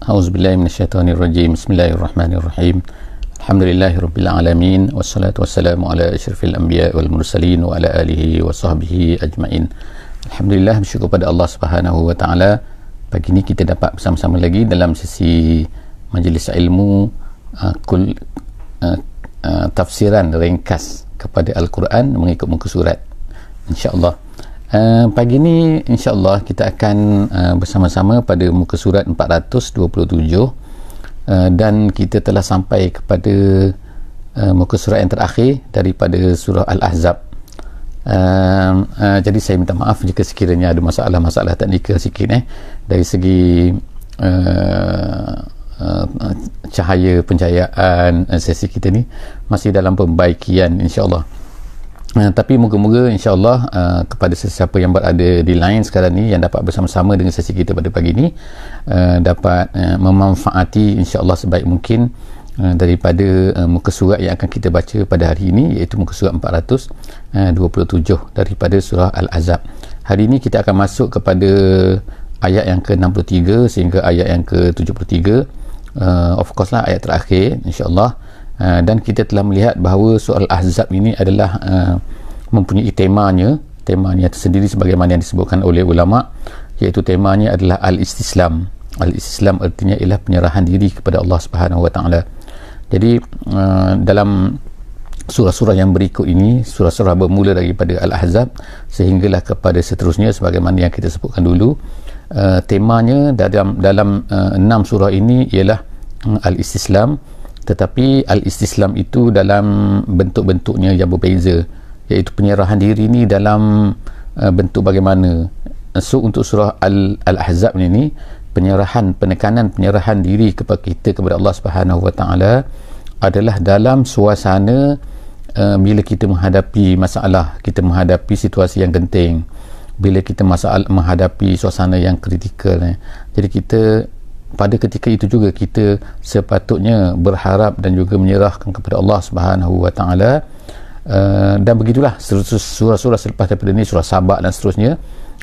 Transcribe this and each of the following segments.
A'udzubillahi minasyaitonirrajim. Bismillahirrahmanirrahim. Alhamdulillahirabbil alamin wassalatu wassalamu ala asyrafil anbiya wal mursalin wa ala alihi wa sahbihi ajmain. Alhamdulillah, bersyukur pada Allah Subhanahu wa taala. Pagi ini kita dapat bersama-sama lagi dalam sesi majlis ilmu tafsiran ringkas kepada Al-Quran mengikut muka surat, insya-Allah. Pagi ni insya-Allah kita akan bersama-sama pada muka surat 427, dan kita telah sampai kepada muka surat yang terakhir daripada surah Al-Ahzab. Jadi saya minta maaf jika sekiranya ada masalah-masalah teknikal sikit dari segi cahaya pencahayaan sesi kita ni masih dalam pembaikian, insya-Allah. Tapi moga-moga insya-Allah kepada sesiapa yang berada di line sekarang ni yang dapat bersama-sama dengan sesi kita pada pagi ni dapat memanfaati insya-Allah sebaik mungkin daripada muka surat yang akan kita baca pada hari ini, iaitu muka surat 427 daripada surah Al-Ahzab. Hari ini kita akan masuk kepada ayat yang ke-63 sehingga ayat yang ke-73, of course lah ayat terakhir, insya-Allah. Dan kita telah melihat bahawa surah Al-Ahzab ini adalah mempunyai temanya tersendiri sebagaimana yang disebutkan oleh ulama, iaitu temanya adalah Al-Istislam. Al-Istislam artinya ialah penyerahan diri kepada Allah Subhanahu wa taala. Jadi dalam surah-surah yang berikut ini, surah-surah bermula daripada Al-Ahzab sehinggalah kepada seterusnya sebagaimana yang kita sebutkan dulu, temanya dalam 6 surah ini ialah Al-Istislam. Tetapi Al-Istislam itu dalam bentuk-bentuknya yang berbeza, iaitu penyerahan diri ni dalam bentuk bagaimana. So untuk surah Al-Ahzab ini, penyerahan diri kepada kita kepada Allah Subhanahu wa taala adalah dalam suasana bila kita menghadapi masalah, kita menghadapi situasi yang genting, bila kita menghadapi suasana yang kritikal. Jadi kita pada ketika itu juga kita sepatutnya berharap dan juga menyerahkan kepada Allah Subhanahu wa taala. Dan begitulah surah-surah selepas daripada ini, surah Sabah dan seterusnya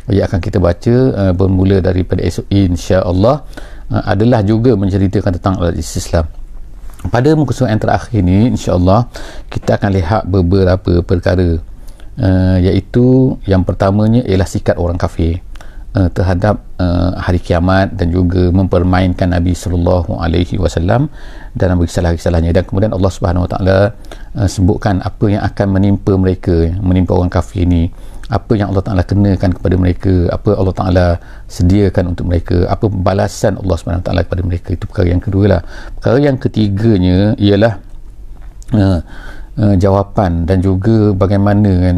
yang akan kita baca bermula daripada esok insya-Allah adalah juga menceritakan tentang Al-Istislam. Pada muka surat yang terakhir ini insya-Allah kita akan lihat beberapa perkara, iaitu yang pertamanya ialah sikap orang kafir terhadap hari kiamat dan juga mempermainkan Nabi sallallahu alaihi wasallam dalam kisah-kisahnya. Dan kemudian Allah Subhanahu wa taala sebutkan apa yang akan menimpa mereka, menimpa orang kafir ini, apa yang Allah Taala kenakan kepada mereka, apa Allah Taala sediakan untuk mereka, apa balasan Allah Subhanahu wa taala kepada mereka. Itu perkara yang kedua lah. Perkara yang ketiganya ialah jawapan dan juga bagaimana kan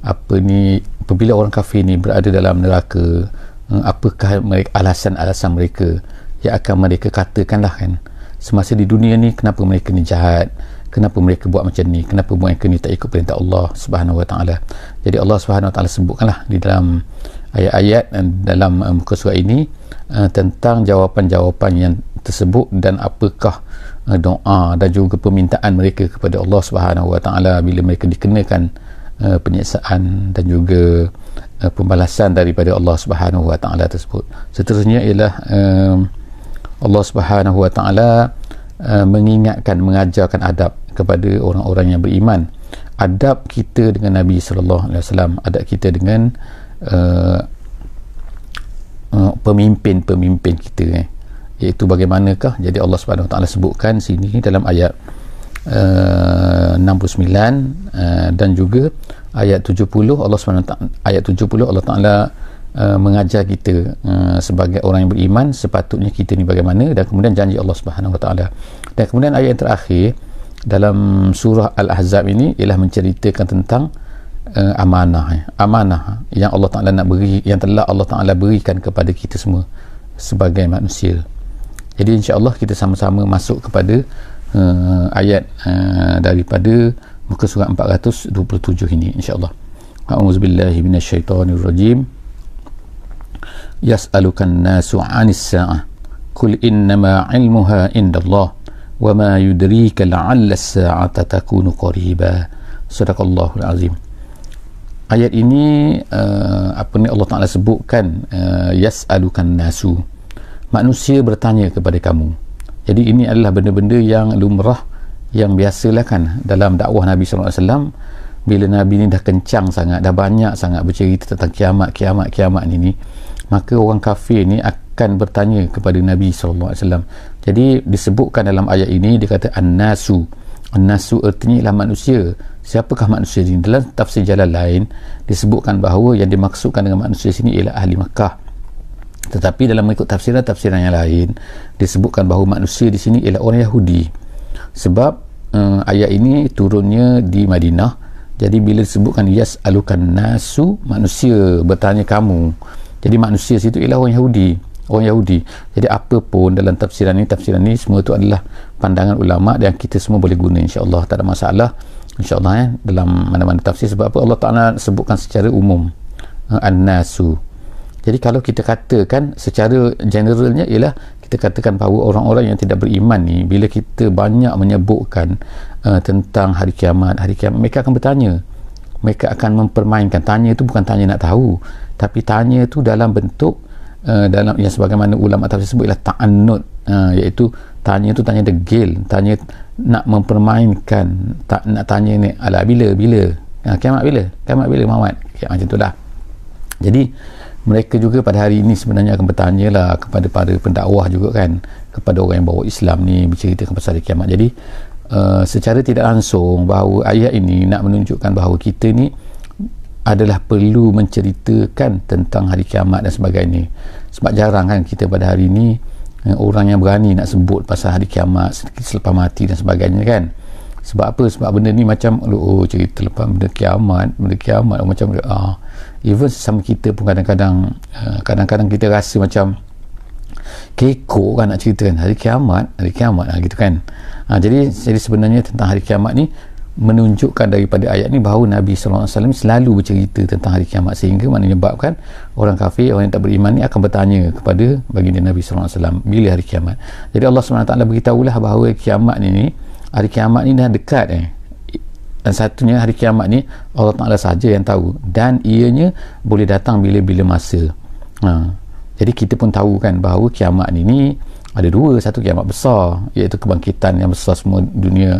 apabila orang kafir ni berada dalam neraka, apakah alasan-alasan mereka yang akan mereka katakanlah kan semasa di dunia ni, kenapa mereka ni jahat, kenapa mereka buat macam ni, kenapa mereka ni tak ikut perintah Allah Subhanahu wa taala. Jadi Allah Subhanahu wa taala sebutkanlah di dalam ayat-ayat dalam muka surat ini tentang jawapan-jawapan yang tersebut dan apakah doa dan juga permintaan mereka kepada Allah Subhanahu wa taala bila mereka dikenakan penyiksaan dan juga pembalasan daripada Allah Subhanahu wa taala tersebut. Seterusnya ialah Allah Subhanahu wa taala mengajarkan adab kepada orang-orang yang beriman. Adab kita dengan Nabi sallallahu alaihi wasallam, adab kita dengan pemimpin kita, iaitu bagaimanakah. Jadi Allah Subhanahu wa taala sebutkan sini dalam ayat 69 dan juga ayat 70 Allah SWT, ayat 70 Allah Taala mengajar kita sebagai orang yang beriman sepatutnya kita ni bagaimana, dan kemudian janji Allah Subhanahu Wa Taala. Dan kemudian ayat yang terakhir dalam surah Al-Ahzab ini ialah menceritakan tentang amanah yang Allah Taala nak beri, yang telah Allah Taala berikan kepada kita semua sebagai manusia. Jadi insya-Allah kita sama-sama masuk kepada ayat daripada muka surat 427 ini insya-Allah. A'udzubillahi minasyaitonirrajim. Yas'alukan nasu 'anis sa'ah qul innama 'ilmuha indallah wa ma yudrika la'alla as-sa'ata takunu qariba. Sadaqallahul azim. Ayat ini Allah Taala sebutkan yas'alukan nasu, manusia bertanya kepada kamu. Jadi ini adalah benda-benda yang lumrah, yang biasalah kan dalam dakwah Nabi SAW. Bila Nabi ni dah kencang sangat, dah banyak sangat bercerita tentang kiamat ni, maka orang kafir ni akan bertanya kepada Nabi SAW. Jadi disebutkan dalam ayat ini, dia kata an-nasu artinya ialah manusia. Siapakah manusia ini? Dalam tafsir jalan lain disebutkan bahawa yang dimaksudkan dengan manusia sini ialah ahli Makkah, tetapi dalam mengikut tafsiran yang lain disebutkan bahawa manusia di sini ialah orang Yahudi, sebab ayat ini turunnya di Madinah. Jadi bila disebutkan yas'alukan nasu, manusia bertanya kamu, jadi manusia situ ialah orang Yahudi. Jadi apa pun dalam tafsiran ni semua itu adalah pandangan ulama dan kita semua boleh guna, insya-Allah tak ada masalah, insya-Allah dalam mana-mana tafsir. Sebab apa Allah Taala sebutkan secara umum an-nasu. Jadi kalau kita katakan secara generalnya ialah kita katakan bahawa orang-orang yang tidak beriman ni, bila kita banyak menyebutkan tentang hari kiamat, mereka akan bertanya, mereka akan mempermainkan. Tanya itu bukan tanya nak tahu, tapi tanya itu dalam bentuk dalam yang sebagaimana ulama tafsir sebut ialah ta'annud, iaitu tanya itu tanya degil, tanya nak mempermainkan, nak tanya ni ala bila kiamat bila Muhammad, macam itulah. Jadi mereka juga pada hari ini sebenarnya akan bertanya lah kepada para pendakwah juga kan, kepada orang yang bawa Islam ni, berceritakan pasal hari kiamat. Jadi secara tidak langsung bahawa ayat ini nak menunjukkan bahawa kita ni adalah perlu menceritakan tentang hari kiamat dan sebagainya. Sebab jarang kan kita pada hari ini orang yang berani nak sebut pasal hari kiamat selepas mati dan sebagainya kan. Sebab apa? Sebab benda ni macam cerita lepas benda kiamat macam even sesama kita pun kadang-kadang kita rasa macam kekok kan nak cerita kan hari kiamat gitu kan. Jadi sebenarnya tentang hari kiamat ni menunjukkan daripada ayat ni bahawa Nabi SAW selalu bercerita tentang hari kiamat, sehingga menyebabkan orang kafir, orang yang tak beriman ni akan bertanya kepada baginda Nabi SAW bila hari kiamat. Jadi Allah SWT beritahulah bahawa hari kiamat ni dah dekat dan satunya hari kiamat ni Allah Ta'ala sahaja yang tahu, dan ianya boleh datang bila-bila masa. Jadi kita pun tahu kan bahawa kiamat ni ada dua, satu kiamat besar iaitu kebangkitan yang besar semua dunia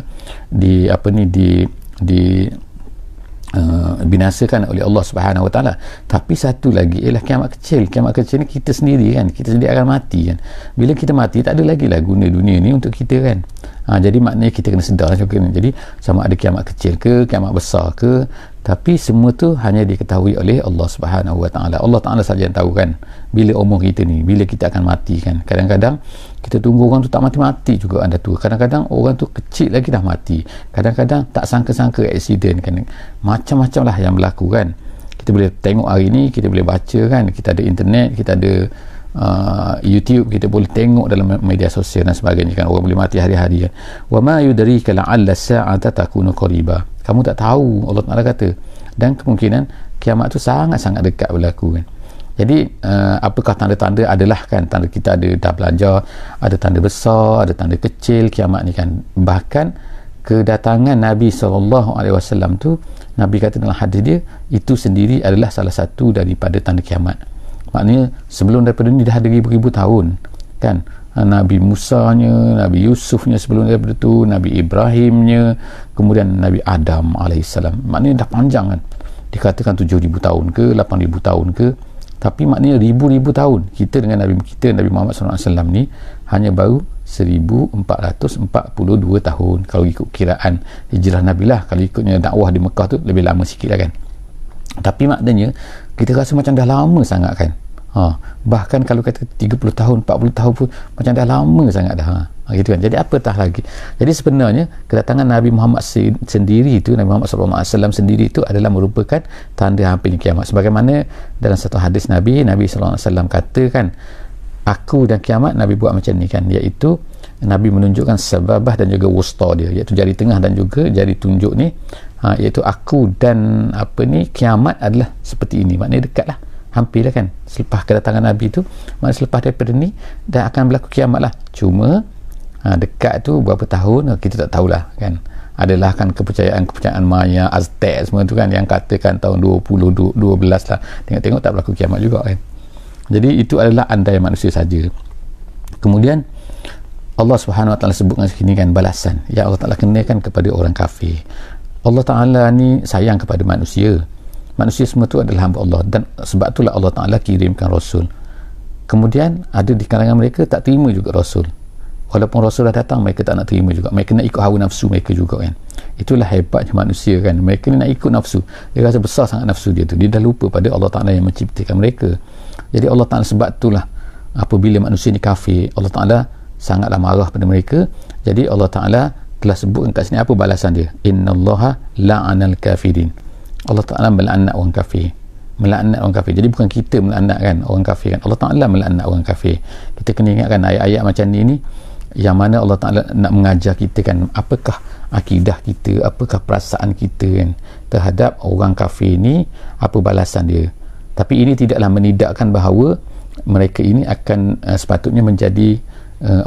binasakan oleh Allah Subhanahu Wa Taala. Tapi satu lagi ialah kiamat kecil. Kiamat kecil ni kita sendiri akan mati kan. Bila kita mati tak ada lagi lah guna dunia ni untuk kita kan. Jadi maknanya kita kena sedar juga ni. Jadi sama ada kiamat kecil ke kiamat besar ke, tapi semua tu hanya diketahui oleh Allah Subhanahu Wa Taala. Allah Taala saja yang tahu kan bila umur kita ni, bila kita akan mati kan. Kadang-kadang kita tunggu orang tu tak mati-mati juga anda tu. Kadang-kadang orang tu kecil lagi dah mati. Kadang-kadang tak sangka-sangka aksiden kan. Macam-macam lah yang berlaku kan. Kita boleh tengok hari ni, kita boleh baca kan, kita ada internet, kita ada YouTube, kita boleh tengok dalam media sosial dan sebagainya kan. Orang boleh mati hari-hari kan. Wa ma yudrika la'alla sa'ata takunu qariba. Kamu tak tahu, Allah Taala kata, dan kemungkinan kiamat tu sangat-sangat dekat berlaku kan. Jadi apakah tanda-tanda? Adalah kan tanda kita ada dah belajar, ada tanda besar, ada tanda kecil kiamat ni kan. Bahkan kedatangan Nabi SAW tu, Nabi kata dalam hadis dia, itu sendiri adalah salah satu daripada tanda kiamat. Maknanya sebelum daripada ni dah ada ribu-ribu tahun kan. Nabi Musanya, Nabi Yusufnya sebelum daripada tu, Nabi Ibrahimnya, kemudian Nabi Adam alaihissalam. Maknanya dah panjang kan. Dikatakan 7,000 tahun ke 8,000 tahun ke, tapi maknanya ribu-ribu tahun. Kita dengan Nabi Muhammad SAW ni hanya baru 1442 tahun kalau ikut kiraan hijrah Nabi lah. Kalau ikutnya dakwah di Mekah tu lebih lama sikit lah kan. Tapi maknanya kita rasa macam dah lama sangat kan. Bahkan kalau kata 30 tahun 40 tahun pun macam dah lama sangat dah gitu kan. Jadi apatah lagi. Jadi sebenarnya kedatangan Nabi Muhammad sendiri itu, Nabi Muhammad SAW sendiri itu adalah merupakan tanda hampirnya kiamat. Sebagaimana dalam satu hadis Nabi SAW katakan, aku dan kiamat Nabi buat macam ni kan, iaitu Nabi menunjukkan sababah dan juga wusta dia, iaitu jari tengah dan juga jari tunjuk ni, iaitu aku dan kiamat adalah seperti ini. Maknanya dekat lah, hampir lah kan. Selepas kedatangan Nabi tu, maknanya selepas daripada ni dah akan berlaku kiamat lah. Cuma dekat tu berapa tahun kita tak tahulah kan. Adalah kan kepercayaan Maya, Aztec semua tu kan, yang katakan tahun 2012 lah, tengok-tengok tak berlaku kiamat juga kan. Jadi itu adalah andai manusia saja. Kemudian Allah Subhanahu Wa Taala sebutkan sini kan balasan yang Allah Taala kenakan kepada orang kafir. Allah Taala ni sayang kepada manusia. Manusia semua tu adalah hamba Allah, dan sebab itulah Allah Taala kirimkan Rasul. Kemudian ada di kalangan mereka tak terima juga Rasul. Walaupun Rasul dah datang, mereka tak nak terima juga. Mereka nak ikut hawa nafsu mereka juga kan. Itulah hebatnya manusia kan. Mereka ni nak ikut nafsu. Dia rasa besar sangat nafsu dia tu. Dia dah lupa pada Allah Ta'ala yang menciptakan mereka. Jadi Allah Ta'ala sebab itulah apabila manusia ni kafir, Allah Ta'ala sangatlah marah pada mereka. Jadi Allah Ta'ala telah sebutkan kat sini apa balasan dia. Innallaha la'anal kafirin. Allah Ta'ala melaknat orang kafir. Melaknat orang kafir. Jadi bukan kita melaknatkan orang kafir kan. Allah Ta'ala melaknat orang kafir. Kita kena ingatkan ayat-ayat macam ni yang mana Allah Ta'ala nak mengajar kita kan, apakah akidah kita, apakah perasaan kita kan terhadap orang kafir ni, apa balasan dia. Tapi ini tidaklah menidakkan bahawa mereka ini akan sepatutnya menjadi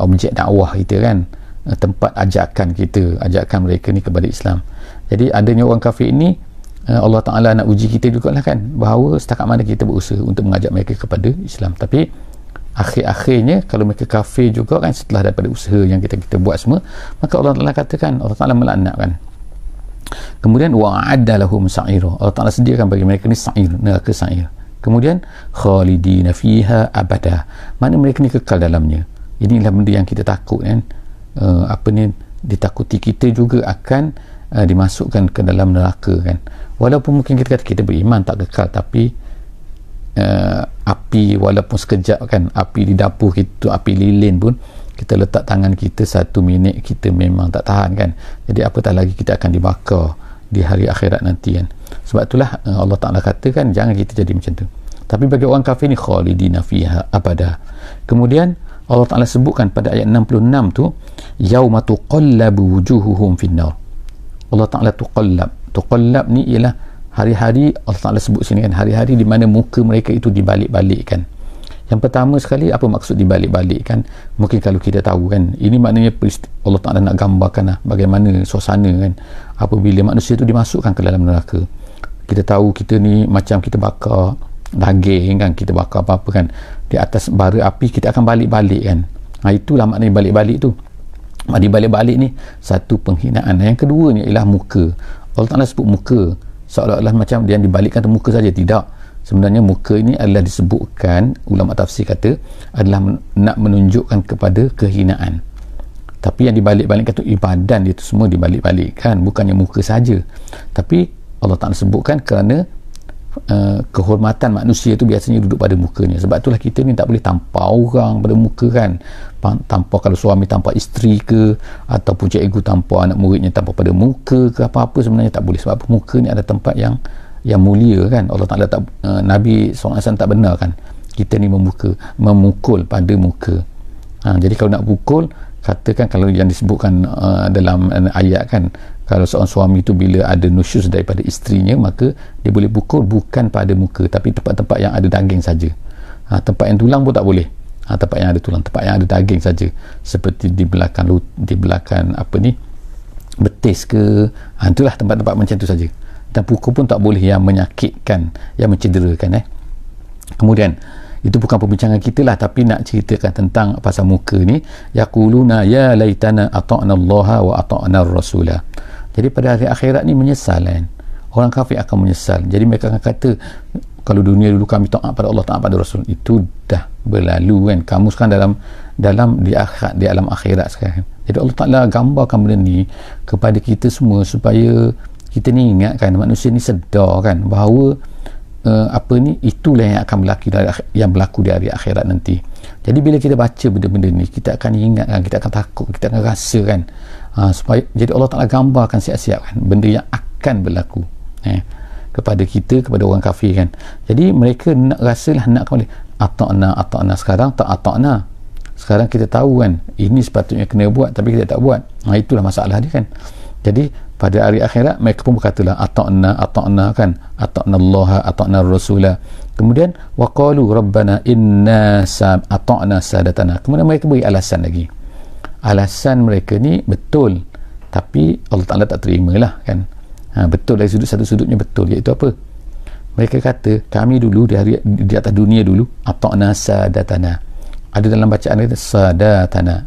objek dakwah kita kan, tempat ajakan kita, ajakan mereka ni kepada Islam. Jadi adanya orang kafir ini Allah Ta'ala nak uji kita juga lah kan, bahawa setakat mana kita berusaha untuk mengajak mereka kepada Islam. Tapi akhir-akhirnya kalau mereka kafir juga kan, setelah daripada usaha yang kita buat semua, maka Allah Ta'ala katakan, Allah Ta'ala melaknatkan. Kemudian wa'adda lahum sa'ira, Allah Ta'ala sediakan bagi mereka ni sa'ir, neraka sa'ir. Kemudian khalidina fiha abada, mana mereka ni kekal dalamnya. Inilah benda yang kita takut kan, ditakuti kita juga akan dimasukkan ke dalam neraka kan. Walaupun mungkin kita kata kita beriman tak kekal, tapi api walaupun sekejap kan, api di dapur kita, api lilin pun kita letak tangan kita 1 minit kita memang tak tahan kan. Jadi apatah lagi kita akan dibakar di hari akhirat nanti kan. Sebab itulah Allah Ta'ala katakan jangan kita jadi macam tu. Tapi bagi orang kafir ni khalidina fiha abada. Kemudian Allah Ta'ala sebutkan pada ayat 66 tu, yauma tuqallabu wujuhuhum finnar. Allah Ta'ala tuqallab ni ialah hari-hari, Allah Ta'ala sebut sini kan, hari-hari di mana muka mereka itu dibalik-balikkan. Yang pertama sekali, apa maksud dibalik-balikkan? Mungkin kalau kita tahu kan, ini maknanya Allah Ta'ala nak gambarkan lah bagaimana suasana kan apabila manusia itu dimasukkan ke dalam neraka. Kita tahu kita ni macam kita bakar daging kan, kita bakar apa-apa kan, di atas bara api kita akan balik-balik kan. Itulah maknanya balik-balik tu. Di balik-balik ni satu penghinaan. Yang kedua ni ialah muka. Allah Ta'ala sebut muka seolah-olah macam dia dibalikkan tu muka saja. Tidak, sebenarnya muka ini adalah disebutkan, ulama tafsir kata adalah nak menunjukkan kepada kehinaan. Tapi yang dibalik-balikkan tu badan dia tu semua dibalik-balikkan, bukannya muka saja. Tapi Allah Ta'ala sebutkan kerana kehormatan manusia tu biasanya duduk pada mukanya. Sebab itulah kita ni tak boleh tampar orang pada muka kan. Tampar, kalau suami tampar isteri ke, ataupun cikgu tampar anak muridnya tampar pada muka ke, apa-apa sebenarnya tak boleh. Sebab muka ni ada tempat yang mulia kan. Allah Ta'ala tak, Nabi SAW tak benar kan kita ni memukul pada muka. Jadi kalau nak pukul, katakan kalau yang disebutkan dalam ayat kan, kalau seorang suami itu bila ada nusyuz daripada isterinya, maka dia boleh pukul bukan pada muka, tapi tempat-tempat yang ada daging saja. Tempat yang tulang pun tak boleh. Tempat yang ada tulang, tempat yang ada daging saja, seperti di belakang apa ni, betis ke, itulah tempat-tempat macam tu saja. Dan pukul pun tak boleh yang menyakitkan, yang mencederakan. Kemudian itu bukan perbincangan kita lah, tapi nak ceritakan tentang pasal muka ni. Yaquluna ya laitana ata'na Allah wa ata'na ar-rasulah. Jadi pada hari akhirat ni menyesal kan. Orang kafir akan menyesal. Jadi mereka akan kata, kalau dunia dulu kami taat pada Allah, taat pada Rasul. Itu dah berlalu kan. Kamu sekarang di alam akhirat sekarang. Jadi Allah Ta'ala gambarkan benda ni kepada kita semua supaya kita ni ingat kan, manusia ni sedar kan bahawa itulah yang akan berlaku di hari akhirat nanti. Jadi bila kita baca benda-benda ni, kita akan ingat kan, kita akan takut, kita akan rasa kan, supaya jadi Allah Ta'ala gambarkan siap-siap kan benda yang akan berlaku kepada kita, kepada orang kafir kan. Jadi mereka nak rasalah, nak kembali ata'na, sekarang tak ata'na. Sekarang kita tahu kan ini sepatutnya kena buat, tapi kita tak buat. Itulah masalah dia kan. Jadi pada hari akhirat mereka pun berkatalah ata'na kan, ata'na Allah, ata'na Rasulah. Kemudian waqalu rabbana inna ata'na sadatana. Kemudian mereka beri alasan lagi. Alasan mereka ni betul, tapi Allah Ta'ala tak terimalah kan. Betul dari satu sudutnya betul, iaitu apa? Mereka kata kami dulu di atas dunia dulu ata'na sadatana, ada dalam bacaan kita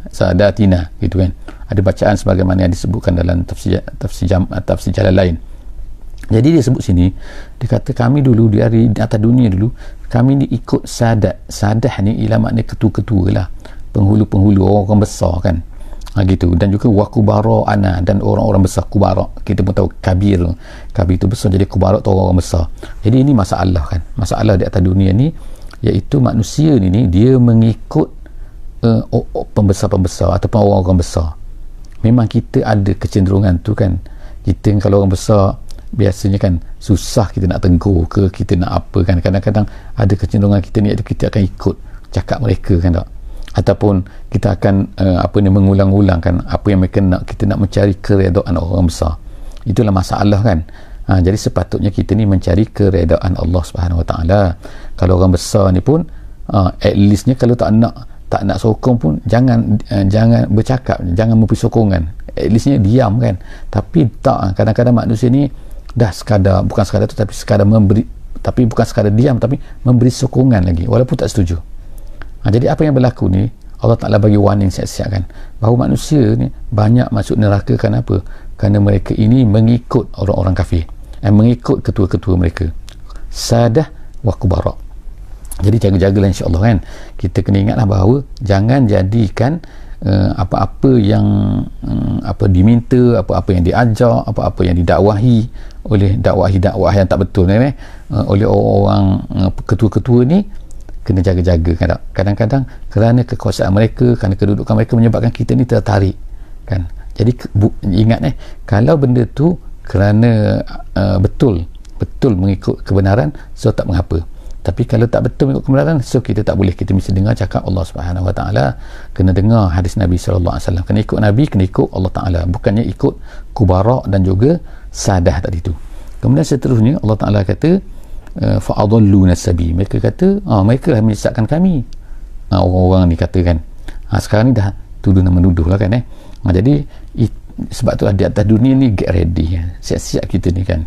sadatina gitu kan. Ada bacaan sebagaimana yang disebutkan dalam tafsir jalan lain. Jadi dia sebut sini, dia kata kami dulu di atas dunia dulu, kami ni ikut sadah ni ialah makna ketua-ketua lah, penghulu-penghulu, orang besar kan, gitu. Dan juga wakubara ana, dan orang-orang besar. Kubara kita pun tahu kabir tu besar, jadi kubara tu orang besar. Jadi ini masalah kan, masalah di atas dunia ni, iaitu manusia ni dia mengikut pembesar-pembesar ataupun orang-orang besar. Memang kita ada kecenderungan tu kan, kita kalau orang besar biasanya kan susah kita nak tegur ke, kita nak apa kan, kadang-kadang ada kecenderungan kita ni, kita akan ikut cakap mereka kan tak, ataupun kita akan mengulang-ulang kan apa yang mereka nak, kita nak mencari keredaan orang besar. Itulah masalah kan. Jadi sepatutnya kita ni mencari keredaan Allah Subhanahu Wa Taala. Kalau orang besar ni pun at leastnya kalau tak nak sokong pun jangan bercakap, jangan memberi sokongan, at leastnya diam kan. Tapi tak, kadang-kadang manusia ni dah bukan sekadar tu, tapi sekadar memberi, tapi bukan sekadar diam, tapi memberi sokongan lagi walaupun tak setuju. Jadi apa yang berlaku ni, Allah Ta'ala bagi warning siap-siap kan, bahawa manusia ni banyak masuk neraka. Kenapa? Kerana mereka ini mengikut orang-orang kafir, mengikut ketua-ketua mereka, sadah wa kubara. Jadi jaga-jagalah insya-Allah kan. Kita kena ingatlah bahawa jangan jadikan apa-apa yang diminta, apa-apa yang diajar, apa-apa yang didakwahi oleh dakwah yang tak betul kan, oleh orang-orang ketua-ketua ni, kena jaga-jaga kan. Kadang-kadang kerana kekuasaan mereka, kerana kedudukan mereka menyebabkan kita ni tertarik kan. Jadi ingat kalau benda tu kerana betul mengikut kebenaran, so tak mengapa. Tapi kalau tak betul mengikut kebenaran, so kita tak boleh. Kita mesti dengar cakap Allah Subhanahu Wa Taala, kena dengar hadis Nabi sallallahu alaihi wasallam, kena ikut Nabi, kena ikut Allah Taala, bukannya ikut kubara dan juga sadah tadi tu. Kemudian seterusnya Allah Taala kata fa adalluna sabi, mereka kata mereka menyesatkan kami. Orang-orang ni katakan, sekarang ni dah tuduh dan menuduh lah kan. Jadi sebab tu di atas dunia ni get ready, siap-siap kita ni kan.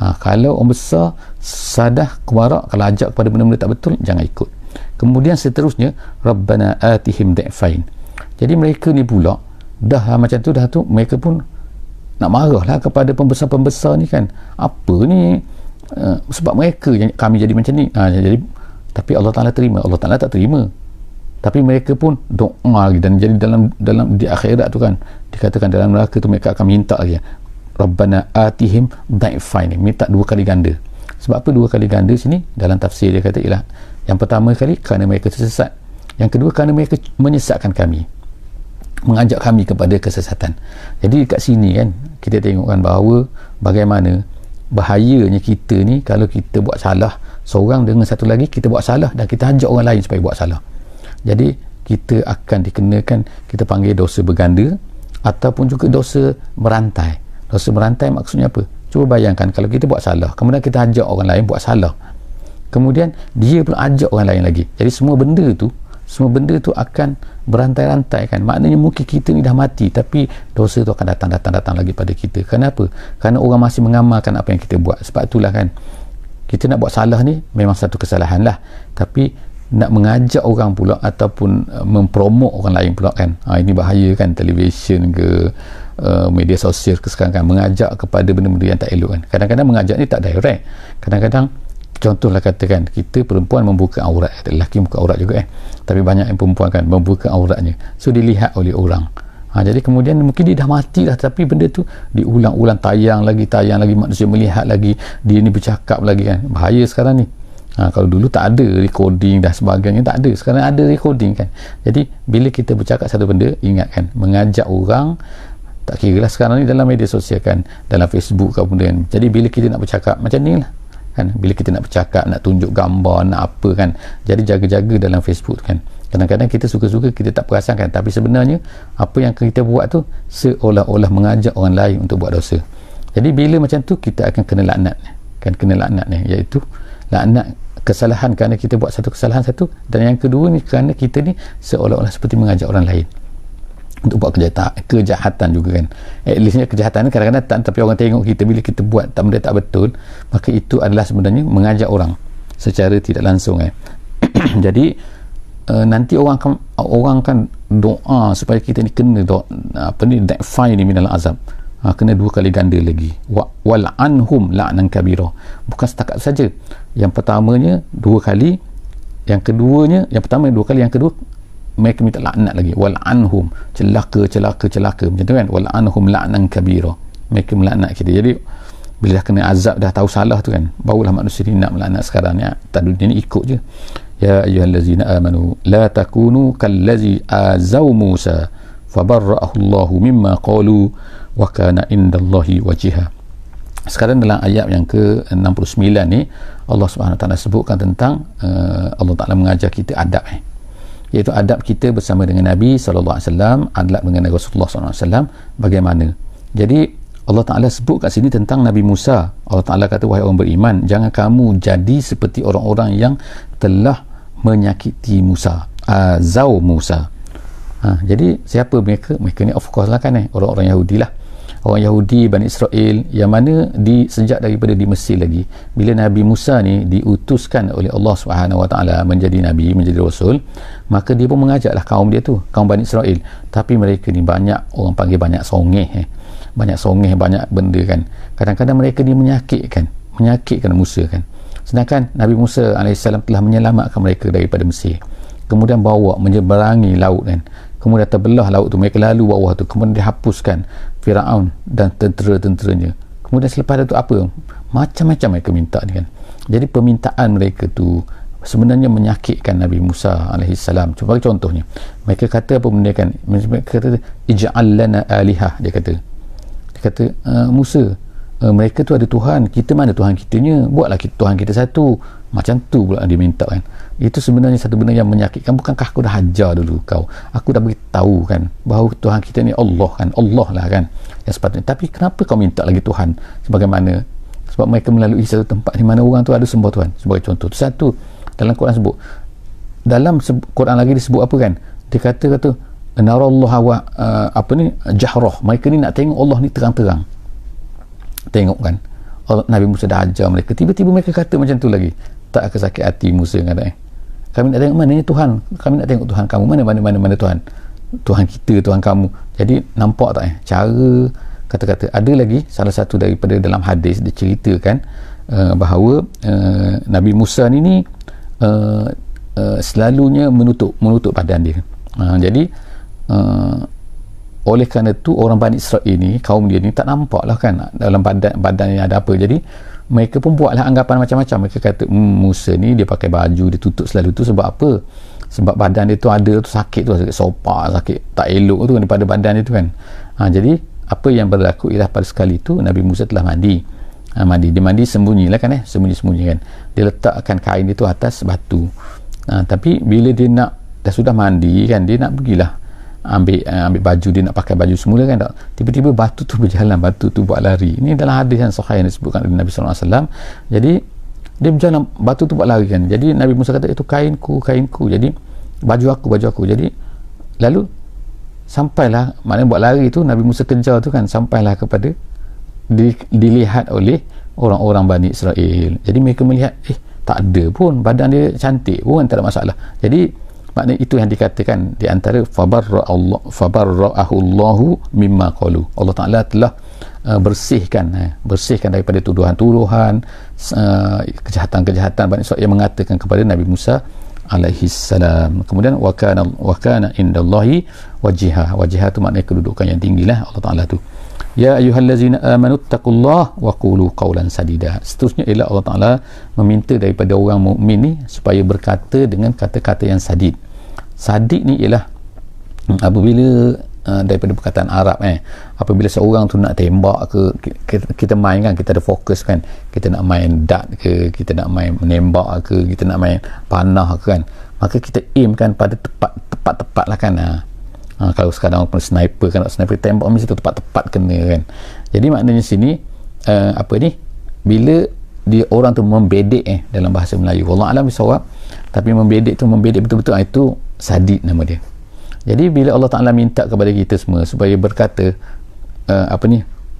Kalau orang besar sadah kubara, kalau ajak kepada benda-benda tak betul, jangan ikut. Kemudian seterusnya Rabbana atihim da'fain. Jadi mereka ni pula dah macam tu, mereka pun nak marah lah kepada pembesar-pembesar ni kan. Apa ni sebab mereka yang kami jadi macam ni. Jadi tapi Allah Ta'ala terima, Allah Ta'ala tak terima. Tapi mereka pun doa lagi, dan jadi dalam di akhirat tu kan dikatakan dalam neraka tu mereka akan minta lagi, Rabbana atihim da'fain, minta 2 kali ganda. Sebab apa 2 kali ganda sini? Dalam tafsir dia kata ialah, yang pertama kali kerana mereka tersesat, yang kedua kerana mereka menyesatkan kami, mengajak kami kepada kesesatan. Jadi dekat sini kan kita tengokkan bahawa bagaimana bahayanya kita ni kalau kita buat salah seorang dengan satu lagi kita buat salah dan kita ajak orang lain supaya buat salah. Jadi kita akan dikenakan, kita panggil dosa berganda ataupun juga dosa merantai. Dosa merantai maksudnya apa? Cuba bayangkan kalau kita buat salah, kemudian kita ajak orang lain buat salah, kemudian dia pun ajak orang lain lagi. Jadi semua benda tu akan berantai-rantai kan. Maknanya mungkin kita ni dah mati, tapi dosa tu akan datang lagi pada kita. Kenapa? Kerana orang masih mengamalkan apa yang kita buat. Sebab itulah kan, kita nak buat salah ni memang satu kesalahan lah, tapi nak mengajak orang pula ataupun mempromok orang lain pula kan, ini bahaya kan. Televisyen ke media sosial ke sekarang kan, mengajak kepada benda-benda yang tak elok kan. Kadang-kadang mengajak ni tak direct. Kadang-kadang contohlah katakan kita perempuan membuka aurat, lelaki buka aurat juga tapi banyak yang perempuan kan membuka auratnya, so dilihat oleh orang. Jadi kemudian mungkin dia dah mati dah, tapi benda tu diulang-ulang, tayang lagi, manusia melihat lagi, dia ni bercakap lagi kan. Bahaya sekarang ni. Kalau dulu tak ada recording dan sebagainya, tak ada, sekarang ada recording kan. Jadi bila kita bercakap satu benda, ingat kan, mengajak orang, tak kira lah sekarang ni dalam media sosial kan, dalam Facebook ke benda kan. Jadi bila kita nak bercakap macam ni lah kan, bila kita nak bercakap, nak tunjuk gambar, nak apa kan, jadi jaga-jaga dalam Facebook kan. Kadang-kadang kita suka-suka, kita tak perasan kan, tapi sebenarnya apa yang kita buat tu seolah-olah mengajak orang lain untuk buat dosa. Jadi bila macam tu kita akan kena laknat kan, kena laknat ni, iaitu laknat kesalahan kerana kita buat satu kesalahan satu, dan yang kedua ni kerana kita ni seolah-olah seperti mengajak orang lain untuk buat kejahatan juga kan. At leastnya kejahatan ni kadang-kadang tak, tapi orang tengok kita bila kita buat benda tak betul, maka itu adalah sebenarnya mengajak orang secara tidak langsung Jadi nanti orang kan doa supaya kita ni kena da'fai ni minal azab, kena 2 kali ganda lagi. Wal anhum la'nan kabira, bukan setakat saja yang pertamanya 2 kali, yang keduanya, yang pertama 2 kali, yang kedua mereka minta laknat lagi. Wal anhum, celaka macam tu kan. Wal anhum la'nan kabira, mereka melaknat kita. Jadi bila dah kena azab, dah tahu salah tu kan, barulah manusia ni nak melaknat sekarang ni. Tak dunia ni ikut je. Ya ayyuhallazina amanu la takunu kallazi azaw Musa fabarra'ahu Allahu mimma qalu wa kana indallahi wajiha. Sekarang dalam ayat yang ke-69 ni, Allah Subhanahu Wa Taala sebutkan tentang Allah Taala mengajar kita adab, iaitu adab kita bersama dengan Nabi sallallahu alaihi wasallam, adab dengan Rasulullah sallallahu alaihi wasallam bagaimana. Jadi Allah Taala sebut kat sini tentang Nabi Musa. Allah Taala kata, wahai orang beriman, jangan kamu jadi seperti orang-orang yang telah menyakiti Musa, azau Musa. Jadi siapa mereka? Mereka ni of course lah kan, orang-orang Yahudi lah, orang Yahudi Bani Israel, yang mana sejak daripada di Mesir lagi, bila Nabi Musa ni diutuskan oleh Allah Subhanahu Wa Taala menjadi Nabi, menjadi Rasul, maka dia pun mengajaklah kaum dia tu, kaum Bani Israel. Tapi mereka ni banyak, orang panggil banyak songeh, banyak benda kan. Kadang-kadang mereka ni menyakitkan Musa kan. Sedangkan Nabi Musa AS telah menyelamatkan mereka daripada Mesir, kemudian bawa menyeberangi laut kan, kemudian terbelah laut tu, mereka lalu bawah tu, kemudian dihapuskan Firaun dan tentera-tenteranya. Kemudian selepas itu apa? Macam-macam mereka minta ni kan. Jadi permintaan mereka tu sebenarnya menyakitkan Nabi Musa AS. Cuba contohnya, mereka kata apa benda kan? Mereka kata ij'al lana alihah. Dia kata Musa, mereka tu ada Tuhan, kita mana Tuhan kitanya, buatlah Tuhan kita satu. Macam tu pula dia minta kan. Itu sebenarnya satu benda yang menyakitkan. Bukankah aku dah ajar dulu kau, aku dah beritahu kan bahawa Tuhan kita ni Allah kan, Allah lah kan yang sepatutnya. Tapi kenapa kau minta lagi Tuhan sebagaimana? Sebab mereka melalui satu tempat di mana orang tu ada sembah Tuhan. Sebagai contoh tu, satu dalam Quran sebut, dalam Quran lagi disebut apa kan, dia kata narallahu wa jahrah, mereka ni nak tengok Allah ni terang-terang. Tengok kan, Nabi Musa dah ajar mereka, tiba-tiba mereka kata macam tu lagi. Tak akan sakit hati Musa kata, kami nak tengok mana Tuhan, kami nak tengok Tuhan kamu, mana Tuhan kita, Tuhan kamu. Jadi nampak tak cara kata-kata. Ada lagi salah satu daripada dalam hadis, dia ceritakan bahawa Nabi Musa ni selalunya menutup badan dia. Jadi oleh kerana tu orang Bani Israel ni, kaum dia ni tak nampak lah kan dalam badan yang ada apa. Jadi mereka pun buatlah anggapan macam-macam. Mereka kata Musa ni dia pakai baju, dia tutup selalu tu sebab apa? Sebab badan dia tu ada tu sakit tu, sakit sopak, sakit tak elok tu kan daripada badan dia tu kan. Jadi apa yang berlaku ialah pada sekali tu Nabi Musa telah mandi. Dia mandi sembunyilah kan, sembunyi-sembunyi kan. Dia letakkan kain dia tu atas batu. Tapi bila dia dah sudah mandi kan, dia nak pergilah ambil baju, dia nak pakai baju semula kan, tak, tiba-tiba batu tu berjalan, batu tu buat lari. Ini dalam hadis yang sahih yang disebutkan oleh Nabi SAW. Jadi dia berjalan, batu tu buat lari kan. Jadi Nabi Musa kata, itu kainku, jadi baju aku. Jadi lalu sampailah, maknanya buat lari tu, Nabi Musa kejar tu kan, sampailah kepada dilihat oleh orang-orang Bani Israel. Jadi mereka melihat, tak ada pun, badan dia cantik pun, tak ada masalah. Jadi maknanya itu yang dikatakan di antara fabarra'ahu Allahu mimma qalu. Allah Ta'ala telah bersihkan daripada tuduhan-tuduhan, kejahatan-kejahatan Bani Israel yang mengatakan kepada Nabi Musa alaihi salam. Kemudian wa kana indallahi wajiha. Wajiha tu maknanya kedudukan yang tinggilah Allah Ta'ala tu. Ya ayyuhallazina amanu taqullaha wa qulu qawlan sadida. Seterusnya ialah Allah Ta'ala meminta daripada orang mukmin ni supaya berkata dengan kata-kata yang sadid. Sadid ni ialah apabila daripada perkataan Arab apabila seorang tu nak tembak ke, kita main kan, kita ada fokus kan, kita nak main dart ke, kita nak main menembak ke, kita nak main panah ke kan, maka kita aim kan pada tepat lah kan. Kalau sekarang orang sniper kan, sniper tembak mesti tepat-tepat kena kan. Jadi maknanya sini bila dia orang tu membedek dalam bahasa Melayu, wallahu alam bisawab, tapi membedek betul-betul, itu sadid nama dia. Jadi bila Allah Ta'ala minta kepada kita semua supaya berkata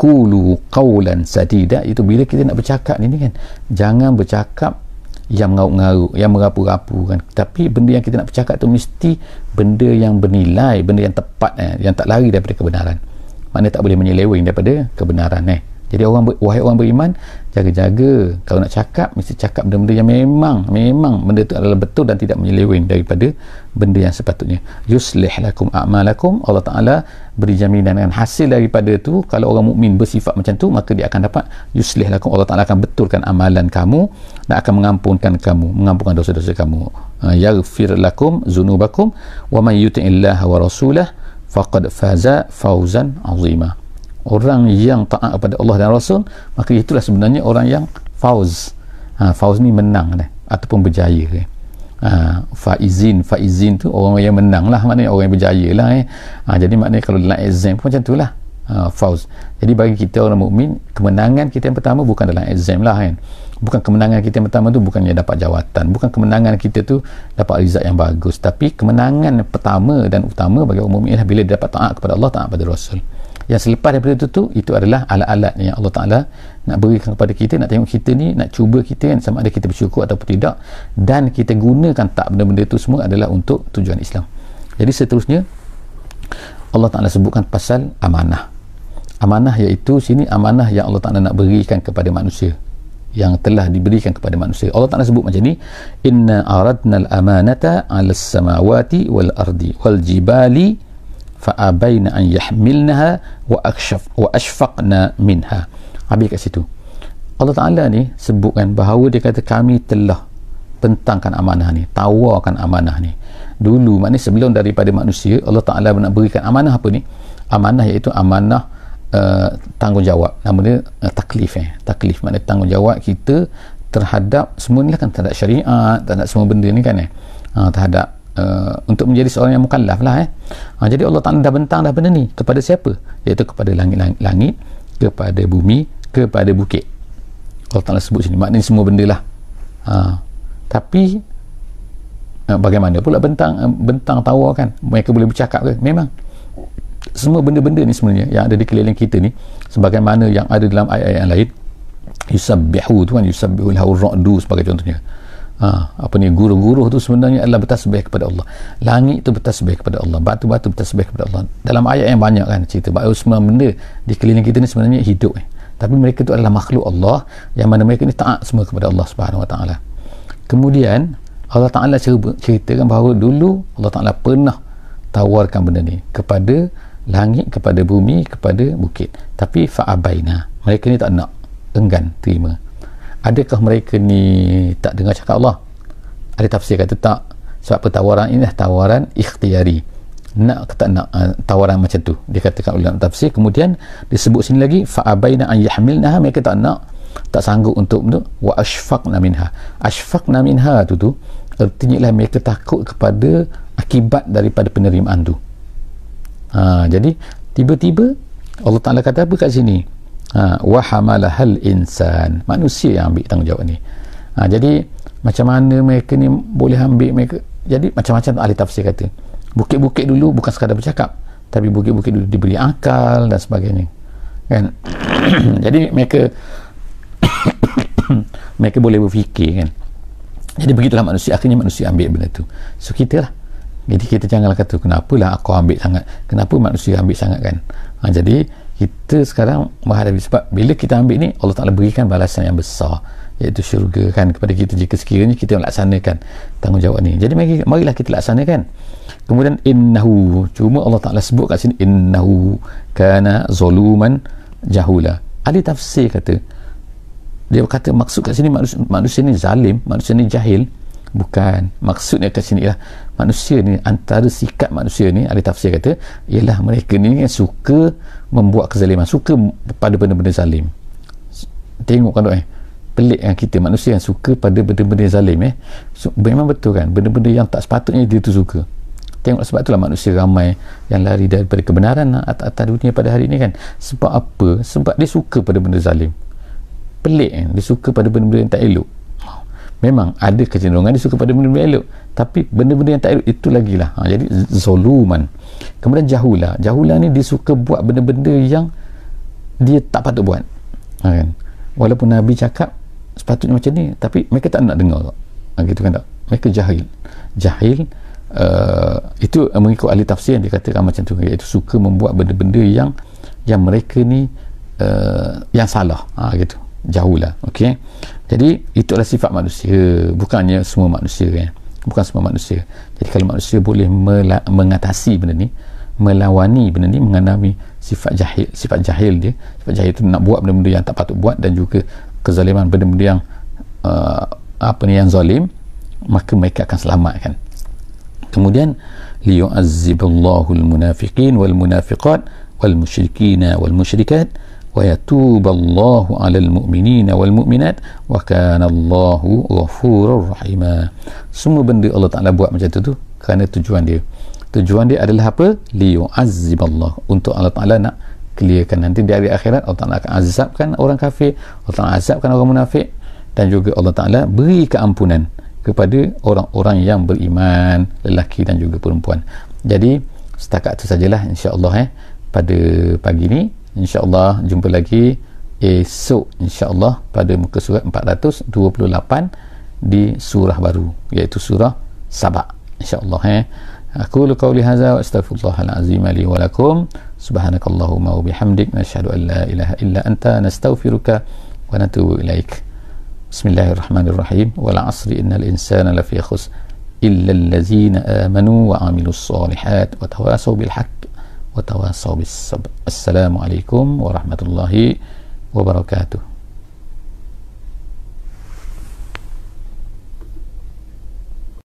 qulu qawlan sadida, itu bila kita nak bercakap ni kan, jangan bercakap yang mengaruk-ngaruk, yang merapu-rapu kan. Tapi benda yang kita nak bercakap tu mesti benda yang bernilai, benda yang tepat, yang tak lari daripada kebenaran. Maknanya tak boleh menyeleweng daripada kebenaran. Jadi wahai orang beriman, jaga-jaga kalau nak cakap, mesti cakap benda-benda yang memang benda tu adalah betul dan tidak menyeleweng daripada benda yang sepatutnya. Yuslih lakum a'malakum, Allah Ta'ala beri jaminan dengan hasil daripada tu. Kalau orang mukmin bersifat macam tu, maka dia akan dapat yuslih lakum, Allah Ta'ala akan betulkan amalan kamu dan akan mengampunkan dosa-dosa kamu. Yaghfir lakum zunubakum wa man yuti'illaha wa rasulah faqad faza fawzan azima. Orang yang taat kepada Allah dan Rasul, maka itulah sebenarnya orang yang fauz. Fauz ni menang ataupun berjaya. Faizin tu orang yang menang lah, maknanya orang yang berjaya lah. Jadi maknanya kalau dalam exam pun macam tu lah, fauz. Jadi bagi kita orang mukmin, kemenangan kita yang pertama bukan dalam exam lah kan. Bukan kemenangan kita yang pertama tu bukannya dapat jawatan, bukan kemenangan kita tu dapat result yang bagus, tapi kemenangan pertama dan utama bagi orang mukmin ialah bila dia dapat taat kepada Allah, taat kepada Rasul. Yang selepas daripada itu adalah alat-alat yang Allah Ta'ala nak berikan kepada kita, nak tengok kita ni, nak cuba kita kan, sama ada kita bersyukur ataupun tidak, dan kita gunakan tak benda-benda itu semua adalah untuk tujuan Islam. Jadi seterusnya Allah Ta'ala sebutkan pasal amanah. Amanah iaitu sini amanah yang Allah Ta'ala nak berikan kepada manusia, yang telah diberikan kepada manusia. Allah Ta'ala sebut macam ni, inna aradna al-amanata 'ala as-samawati wal ardi wal jibali fa'abaina an yahmilnaha wa ashfaqna minha. Habis kat situ Allah Ta'ala ni sebutkan bahawa dia kata kami telah bentangkan amanah ni, tawarkan amanah ni dulu. Maknanya sebelum daripada manusia, Allah Ta'ala nak berikan amanah apa ni? Amanah iaitu amanah tanggungjawab. Nama dia taklif. Taklif maknanya tanggungjawab kita terhadap semua ni lah kan, terhadap syariat, terhadap semua benda ni kan, terhadap untuk menjadi seorang yang mukallaf lah. Jadi Allah Ta'ala dah bentang dah benda ni kepada siapa? Iaitu kepada langit, kepada bumi, kepada bukit. Allah Ta'ala sebut sini, maknanya semua benda lah. Tapi bagaimana pula bentang tawar kan, mereka boleh bercakap ke? Memang semua benda-benda ni sebenarnya yang ada di keliling kita ni, sebagaimana yang ada dalam ayat-ayat yang lain, yusabbihu tu kan, yusabbihu lahu ar-ra'du sebagai contohnya. Guru-guru tu sebenarnya adalah bertasbih kepada Allah. Langit tu bertasbih kepada Allah, batu-batu bertasbih kepada Allah. Dalam ayat yang banyak kan cerita bahawa semua benda di keliling kita ni sebenarnya hidup, tapi mereka tu adalah makhluk Allah yang mana mereka ni taat semua kepada Allah Subhanahu Wa Taala. Kemudian Allah Ta'ala ceritakan bahawa dulu Allah Ta'ala pernah tawarkan benda ni kepada langit, kepada bumi, kepada bukit, tapi fa'abaina, mereka ni tak nak, enggan terima. Adakah mereka ni tak dengar cakap Allah? Ada tafsir kata tak, sebab tawaran ini adalah tawaran ikhtiari, nak ke tak nak, tawaran macam tu dia katakan dalam tafsir. Kemudian disebut sini lagi fa'abaina an yahmilnaha, mereka tak nak, tak sanggup untuk wa ashfaqna minha. Ashfaqna minha tu artinya lah mereka takut kepada akibat daripada penerimaan tu. Jadi tiba-tiba Allah Ta'ala kata apa kat sini? Wa hamalahal insan, manusia yang ambil tanggungjawab ni. Jadi macam mana mereka ni boleh ambil mereka? Jadi macam-macam ahli tafsir kata bukit-bukit dulu bukan sekadar bercakap, tapi bukit-bukit dulu diberi akal dan sebagainya kan. Jadi mereka mereka boleh berfikir kan. Jadi begitulah manusia, akhirnya manusia ambil benda tu. So kita lah, jadi kita janganlah kata kenapalah aku ambil sangat, kenapa manusia ambil sangat kan. Jadi kita sekarang menghadapi, sebab bila kita ambil ni Allah Ta'ala berikan balasan yang besar, iaitu syurga kan kepada kita jika sekiranya kita melaksanakan tanggungjawab ni. Jadi marilah kita laksanakan. Kemudian innahu, cuma Allah Ta'ala sebut kat sini innahu kana zaluman jahula. Ahli tafsir kata, dia kata maksud kat sini manusia ni zalim, manusia ni jahil. Bukan, maksudnya kat sini lah manusia ni, antara sikap manusia ni ahli tafsir kata ialah mereka ni kan suka membuat kezaliman, suka pada benda-benda zalim. Tengok kan pelik kan kita, manusia yang suka pada benda-benda zalim memang betul kan, benda-benda yang tak sepatutnya dia tu suka. Tengok, sebab itulah manusia ramai yang lari daripada kebenaran atas dunia pada hari ini kan. Sebab apa? Sebab dia suka pada benda zalim. Pelik kan, dia suka pada benda-benda yang tak elok. Memang ada kecenderungan dia suka pada benda-benda elok, tapi benda-benda yang tak elok itu lagi lah. Jadi zoluman. Kemudian jahula ni dia suka buat benda-benda yang dia tak patut buat kan. Walaupun Nabi cakap sepatutnya macam ni, tapi mereka tak nak dengar. Gitu kan tak? Mereka jahil. Itu mengikut ahli tafsir yang dikatakan macam tu, iaitu suka membuat benda-benda yang mereka ni yang salah, gitu, jauh lah. Okey, jadi itulah sifat manusia, bukannya semua manusia kan, bukan semua manusia. Jadi kalau manusia boleh mengatasi benda ni, melawani benda ni, mengenali sifat jahil dia. Sifat jahil itu nak buat benda-benda yang tak patut buat, dan juga kezaliman, benda-benda yang yang zalim, maka mereka akan selamatkan. Kemudian liyu'azziballahu al-munafiqin wal munafiqat wal musyrikina wal musyrikat wa yatuballahu 'alal mu'minina wal mu'minat wa kana Allahu ghafurur rahima. Semua benda Allah Taala buat macam tu kerana tujuan dia adalah apa? Liyu'azziballah, untuk Allah Taala nak clearkan nanti di hari akhirat. Allah Taala akan azabkan orang kafir, Allah Taala azabkan orang munafik, dan juga Allah Taala beri keampunan kepada orang-orang yang beriman, lelaki dan juga perempuan. Jadi setakat itu sajalah insya-Allah pada pagi ni. InsyaAllah jumpa lagi esok insyaAllah pada muka surat 428 di surah baru, iaitu surah Saba, insyaAllah. Aku qauli hadza wa astaghfirullahal azim li wa lakum. Subhanakallahumma wa bihamdik, nashhadu an la ilaha illa anta, nastaghfiruka wa natubu ilaik. Bismillahirrahmanirrahim. Wal 'asri innal insana lafi khusr illa allazina amanu wa 'amilus solihat wa tawasaw bil haqq wa tawasaw bis sabr. Assalamualaikum warahmatullahi wabarakatuh.